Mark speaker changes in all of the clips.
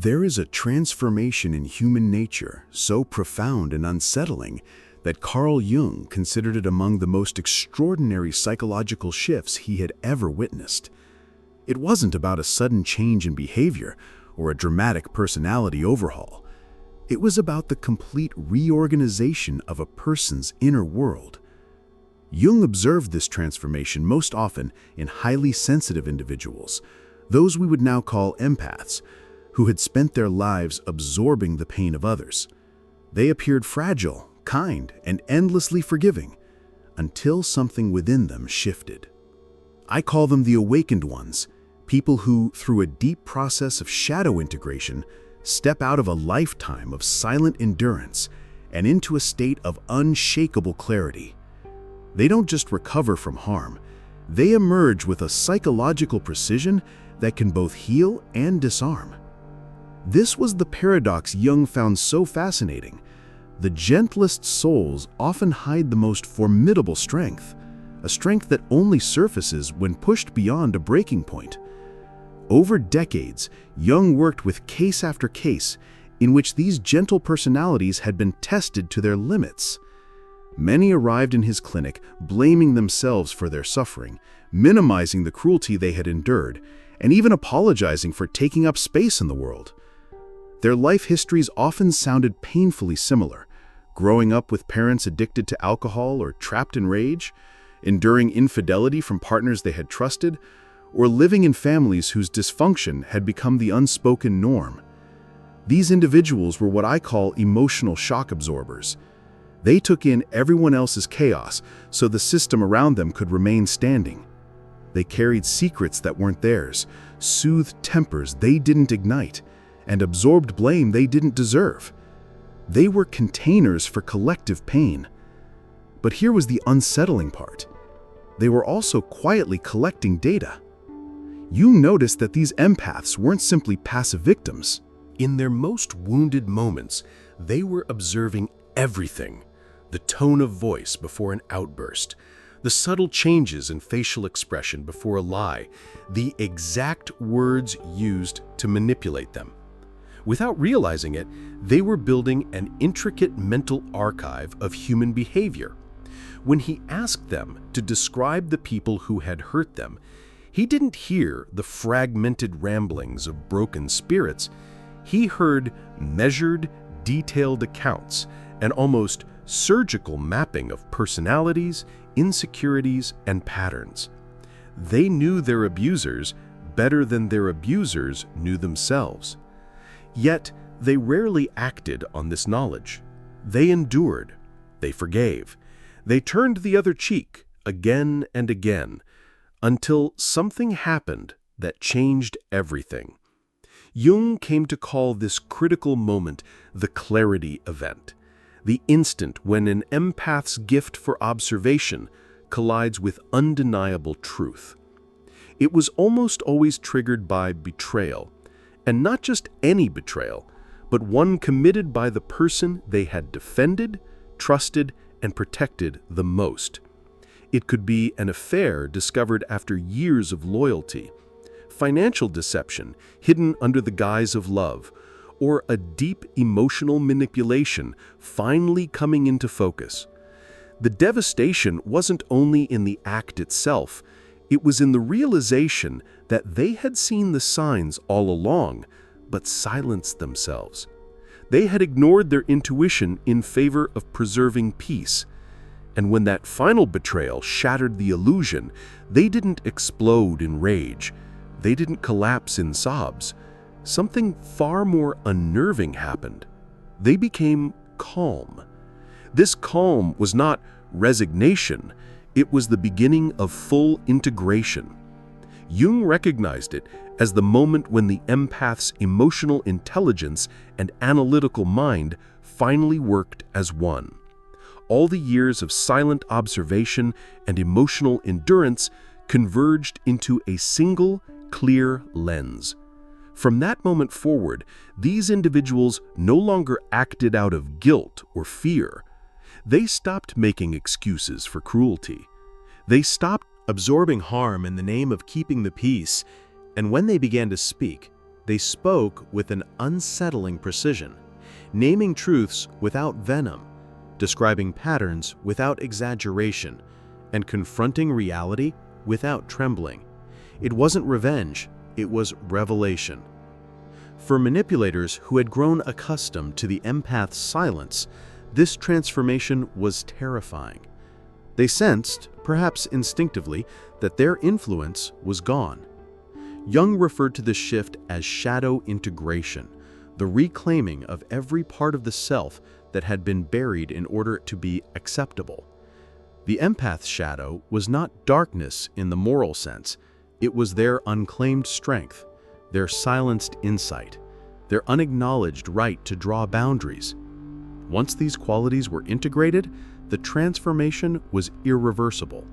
Speaker 1: There is a transformation in human nature so profound and unsettling that Carl Jung considered it among the most extraordinary psychological shifts he had ever witnessed. It wasn't about a sudden change in behavior or a dramatic personality overhaul. It was about the complete reorganization of a person's inner world. Jung observed this transformation most often in highly sensitive individuals, those we would now call empaths, who had spent their lives absorbing the pain of others. They appeared fragile, kind, and endlessly forgiving, until something within them shifted. I call them the awakened ones, people who, through a deep process of shadow integration, step out of a lifetime of silent endurance and into a state of unshakable clarity. They don't just recover from harm, they emerge with a psychological precision that can both heal and disarm. This was the paradox Jung found so fascinating. The gentlest souls often hide the most formidable strength, a strength that only surfaces when pushed beyond a breaking point. Over decades, Jung worked with case after case in which these gentle personalities had been tested to their limits. Many arrived in his clinic blaming themselves for their suffering, minimizing the cruelty they had endured, and even apologizing for taking up space in the world. Their life histories often sounded painfully similar, growing up with parents addicted to alcohol or trapped in rage, enduring infidelity from partners they had trusted, or living in families whose dysfunction had become the unspoken norm. These individuals were what I call emotional shock absorbers. They took in everyone else's chaos so the system around them could remain standing. They carried secrets that weren't theirs, soothed tempers they didn't ignite, and absorbed blame they didn't deserve. They were containers for collective pain. But here was the unsettling part. They were also quietly collecting data. You noticed that these empaths weren't simply passive victims.
Speaker 2: In their most wounded moments, they were observing everything. The tone of voice before an outburst, the subtle changes in facial expression before a lie, the exact words used to manipulate them. Without realizing it, they were building an intricate mental archive of human behavior. When he asked them to describe the people who had hurt them, he didn't hear the fragmented ramblings of broken spirits. He heard measured, detailed accounts, an almost surgical mapping of personalities, insecurities, and patterns. They knew their abusers better than their abusers knew themselves. Yet, they rarely acted on this knowledge. They endured, they forgave, they turned the other cheek again and again, until something happened that changed everything. Jung came to call this critical moment the clarity event, the instant when an empath's gift for observation collides with undeniable truth. It was almost always triggered by betrayal, and not just any betrayal, but one committed by the person they had defended, trusted, and protected the most. It could be an affair discovered after years of loyalty, financial deception hidden under the guise of love, or a deep emotional manipulation finally coming into focus. The devastation wasn't only in the act itself, it was in the realization that they had seen the signs all along, but silenced themselves. They had ignored their intuition in favor of preserving peace. And when that final betrayal shattered the illusion, they didn't explode in rage. They didn't collapse in sobs. Something far more unnerving happened. They became calm. This calm was not resignation. It was the beginning of full integration. Jung recognized it as the moment when the empath's emotional intelligence and analytical mind finally worked as one. All the years of silent observation and emotional endurance converged into a single, clear lens. From that moment forward, these individuals no longer acted out of guilt or fear. They stopped making excuses for cruelty. They stopped absorbing harm in the name of keeping the peace, and when they began to speak, They spoke with an unsettling precision, naming truths without venom, describing patterns without exaggeration, and confronting reality without trembling. It wasn't revenge, it was revelation. For manipulators who had grown accustomed to the empath's silence, this transformation was terrifying. They sensed, perhaps instinctively, that their influence was gone. Jung referred to this shift as shadow integration, the reclaiming of every part of the self that had been buried in order to be acceptable. The empath's shadow was not darkness in the moral sense, it was their unclaimed strength, their silenced insight, their unacknowledged right to draw boundaries. Once these qualities were integrated, the transformation was irreversible.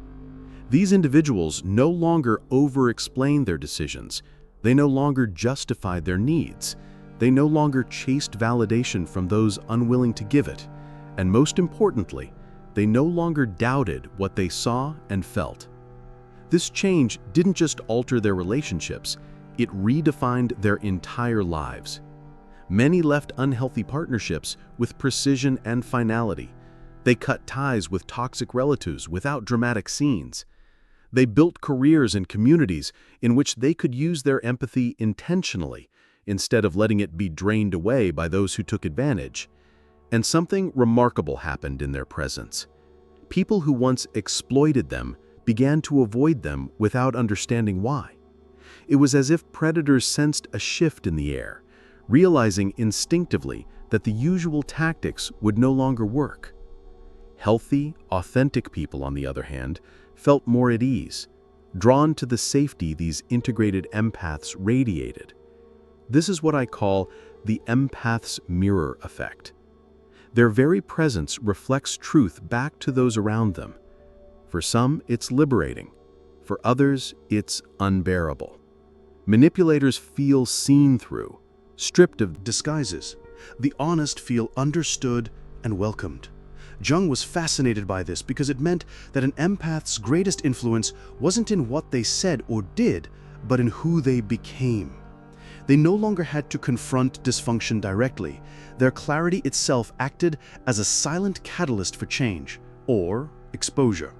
Speaker 2: These individuals no longer over-explained their decisions, they no longer justified their needs, they no longer chased validation from those unwilling to give it, and most importantly, they no longer doubted what they saw and felt. This change didn't just alter their relationships, it redefined their entire lives. Many left unhealthy partnerships with precision and finality. They cut ties with toxic relatives without dramatic scenes. They built careers and communities in which they could use their empathy intentionally, instead of letting it be drained away by those who took advantage. And something remarkable happened in their presence. People who once exploited them began to avoid them without understanding why. It was as if predators sensed a shift in the air, realizing instinctively that the usual tactics would no longer work. Healthy, authentic people, on the other hand, felt more at ease, drawn to the safety these integrated empaths radiated. This is what I call the empath's mirror effect. Their very presence reflects truth back to those around them. For some, it's liberating. For others, it's unbearable. Manipulators feel seen through, stripped of disguises. The honest feel understood and welcomed. Jung was fascinated by this because it meant that an empath's greatest influence wasn't in what they said or did, but in who they became. They no longer had to confront dysfunction directly. Their clarity itself acted as a silent catalyst for change, or exposure.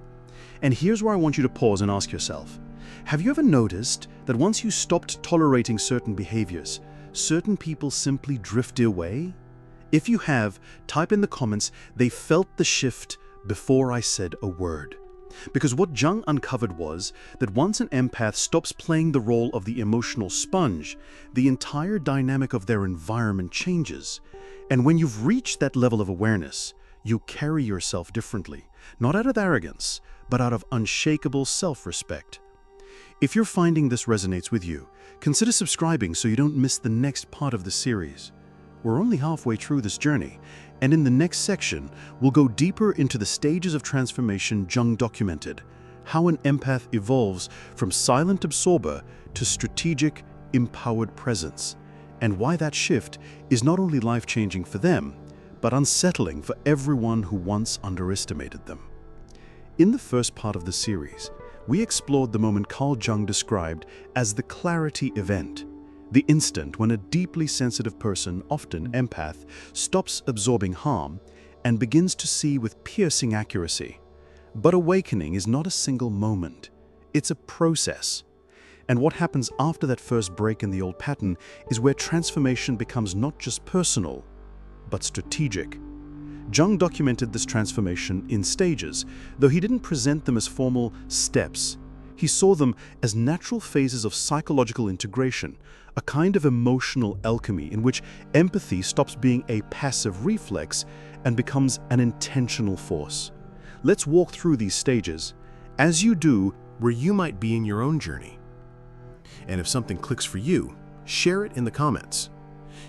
Speaker 2: And here's where I want you to pause and ask yourself, have you ever noticed that once you stopped tolerating certain behaviors, certain people simply drifted away? If you have, type in the comments, they felt the shift before I said a word. Because what Jung uncovered was that once an empath stops playing the role of the emotional sponge, the entire dynamic of their environment changes. And when you've reached that level of awareness, you carry yourself differently, not out of arrogance, but out of unshakable self-respect. If you're finding this resonates with you, consider subscribing so you don't miss the next part of the series. We're only halfway through this journey, and in the next section, we'll go deeper into the stages of transformation Jung documented, how an empath evolves from silent absorber to strategic, empowered presence, and why that shift is not only life-changing for them, but unsettling for everyone who once underestimated them. In the first part of the series, we explored the moment Carl Jung described as the clarity event, the instant when a deeply sensitive person, often empath, stops absorbing harm and begins to see with piercing accuracy. But awakening is not a single moment, it's a process. And what happens after that first break in the old pattern is where transformation becomes not just personal, but strategic. Jung documented this transformation in stages, though he didn't present them as formal steps. He saw them as natural phases of psychological integration, a kind of emotional alchemy in which empathy stops being a passive reflex and becomes an intentional force. Let's walk through these stages. As you do,
Speaker 1: Where you might be in your own journey. And if something clicks for you, share it in the comments.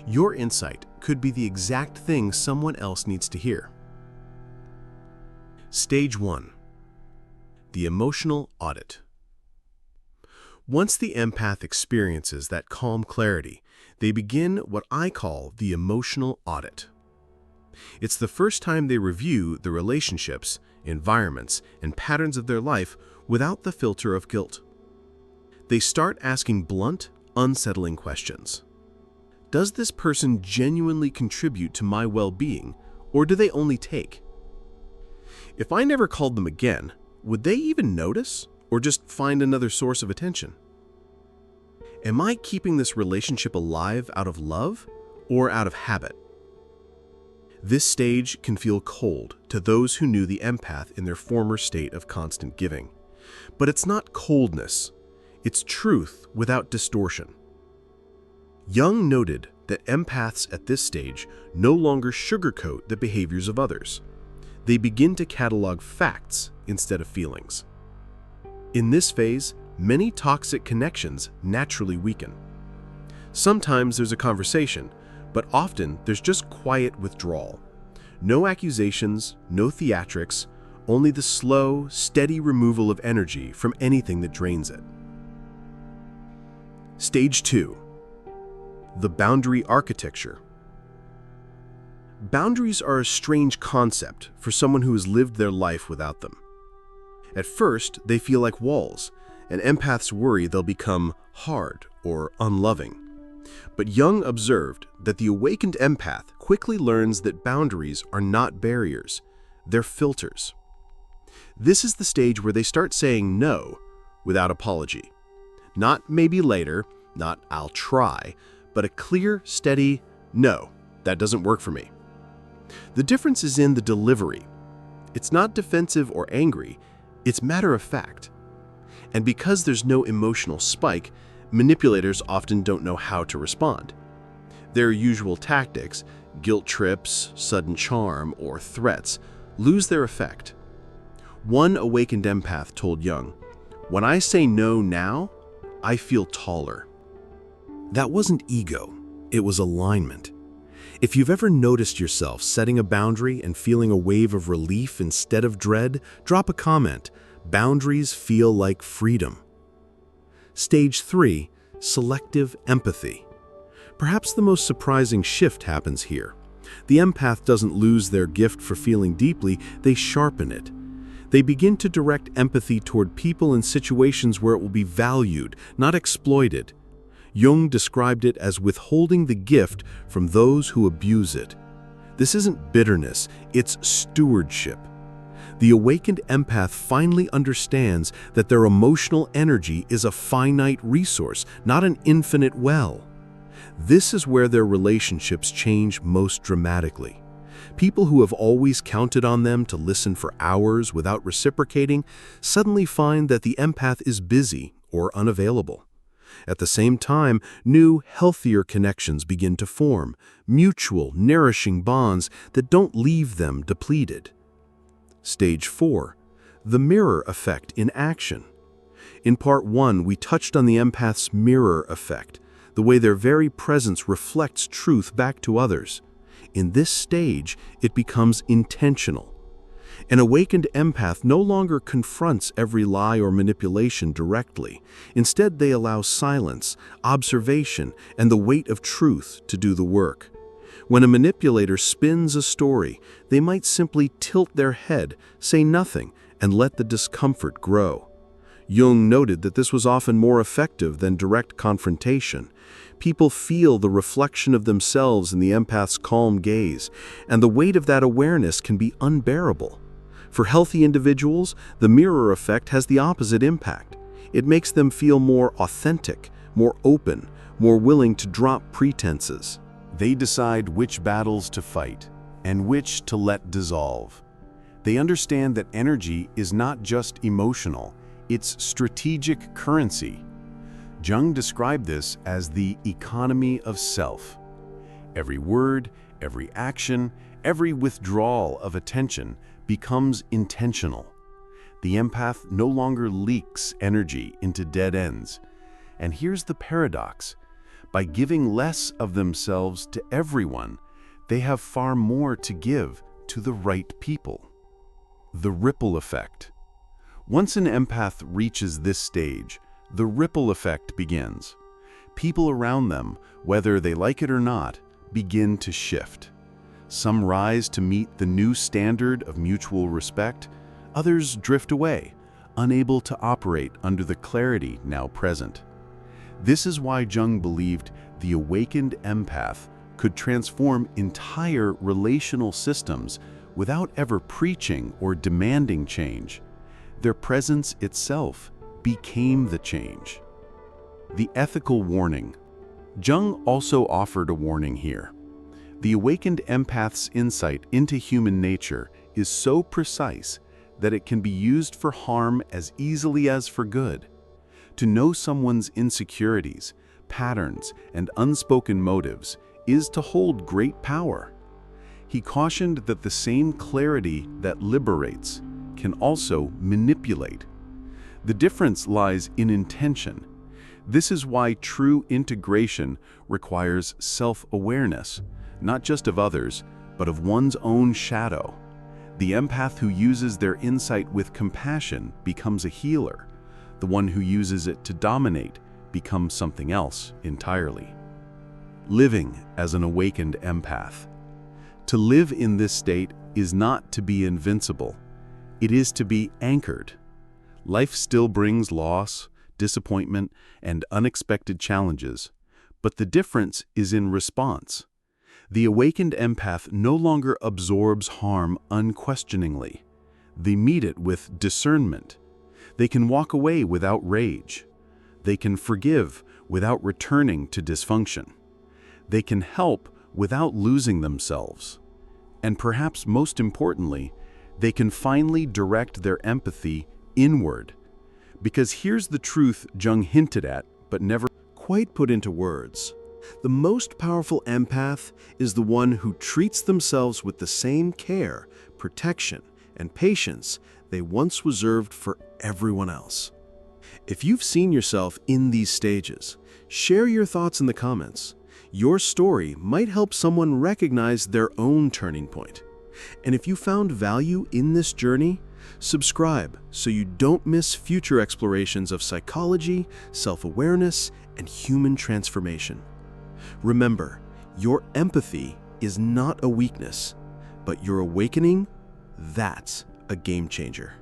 Speaker 1: Your insight could be the exact thing someone else needs to hear. Stage 1. The emotional audit. Once the empath experiences that calm clarity, they begin what I call the emotional audit. It's the first time they review the relationships, environments, and patterns of their life without the filter of guilt. They start asking blunt, unsettling questions.
Speaker 2: Does this person genuinely contribute to my well-being, or do they only take? If I never called them again, would they even notice, or just find another source of attention? Am I keeping this relationship alive out of love or out of habit? This stage can feel cold to those who knew the empath in their former state of constant giving. But it's not coldness, it's truth without distortion. Jung noted that empaths at this stage no longer sugarcoat the behaviors of others. They begin to catalog facts instead of feelings. In this phase, many toxic connections naturally weaken. Sometimes there's a conversation, but often there's just quiet withdrawal. No accusations, no theatrics, only the slow, steady removal of energy from anything that drains it. Stage 2. The boundary architecture. Boundaries are a strange concept for someone who has lived their life without them. At first, they feel like walls, and empaths worry they'll become hard or unloving. But Jung observed that the awakened empath quickly learns that boundaries are not barriers, they're filters. This is the stage where they start saying no without apology. Not maybe later, not I'll try, but a clear, steady no, that doesn't work for me. The difference is in the delivery. It's not defensive or angry, it's matter of fact. And because there's no emotional spike, manipulators often don't know how to respond. Their usual tactics, guilt trips, sudden charm, or threats, lose their effect. One awakened empath told Jung, "When I say no now, I feel taller." That wasn't ego, it was alignment. If you've ever noticed yourself setting a boundary and feeling a wave of relief instead of dread, drop a comment. Boundaries feel like freedom. Stage 3, selective empathy. Perhaps the most surprising shift happens here. The empath doesn't lose their gift for feeling deeply, they sharpen it. They begin to direct empathy toward people and situations where it will be valued, not exploited. Jung described it as withholding the gift from those who abuse it. This isn't bitterness, it's stewardship. The awakened empath finally understands that their emotional energy is a finite resource, not an infinite well. This is where their relationships change most dramatically. People who have always counted on them to listen for hours without reciprocating suddenly find that the empath is busy or unavailable. At the same time, new, healthier connections begin to form, mutual, nourishing bonds that don't leave them depleted. Stage 4. The mirror effect in action. In part 1, we touched on the empath's mirror effect, the way their very presence reflects truth back to others. In this stage, it becomes intentional. An awakened empath no longer confronts every lie or manipulation directly. Instead, they allow silence, observation, and the weight of truth to do the work. When a manipulator spins a story, they might simply tilt their head, say nothing, and let the discomfort grow. Jung noted that this was often more effective than direct confrontation. People feel the reflection of themselves in the empath's calm gaze, and the weight of that awareness can be unbearable. For healthy individuals, the mirror effect has the opposite impact. It makes them feel more authentic, more open, more willing to drop pretenses.
Speaker 1: They decide which battles to fight and which to let dissolve. They understand that energy is not just emotional, it's strategic currency. Jung described this as the economy of self. Every word, every action, every withdrawal of attention becomes intentional. The empath no longer leaks energy into dead ends. And here's the paradox. By giving less of themselves to everyone, they have far more to give to the right people. The ripple effect. Once an empath reaches this stage, the ripple effect begins. People around them, whether they like it or not, begin to shift. Some rise to meet the new standard of mutual respect, others drift away, unable to operate under the clarity now present. This is why Jung believed The awakened empath could transform entire relational systems without ever preaching or demanding change. Their presence itself became the change. The ethical warning. Jung also offered a warning here. The awakened empath's insight into human nature is so precise that it can be used for harm as easily as for good. To know someone's insecurities, patterns, and unspoken motives is to hold great power. He cautioned that the same clarity that liberates can also manipulate. The difference lies in intention. This is why true integration requires self-awareness, not just of others, but of one's own shadow. The empath who uses their insight with compassion becomes a healer. The one who uses it to dominate becomes something else entirely. Living as an awakened empath. To live in this state is not to be invincible. It is to be anchored. Life still brings loss, disappointment, and unexpected challenges, but the difference is in response. The awakened empath no longer absorbs harm unquestioningly. They meet it with discernment. They can walk away without rage. They can forgive without returning to dysfunction. They can help without losing themselves. And perhaps most importantly, they can finally direct their empathy inward. Because here's the truth Jung hinted at, but never quite put into words. The most powerful empath is the one who treats themselves with the same care, protection, and patience they once reserved for everyone else. If you've seen yourself in these stages, share your thoughts in the comments. Your story might help someone recognize their own turning point. And if you found value in this journey, subscribe so you don't miss future explorations of psychology, self-awareness, and human transformation. Remember, your empathy is not a weakness, but your awakening, that's a game changer.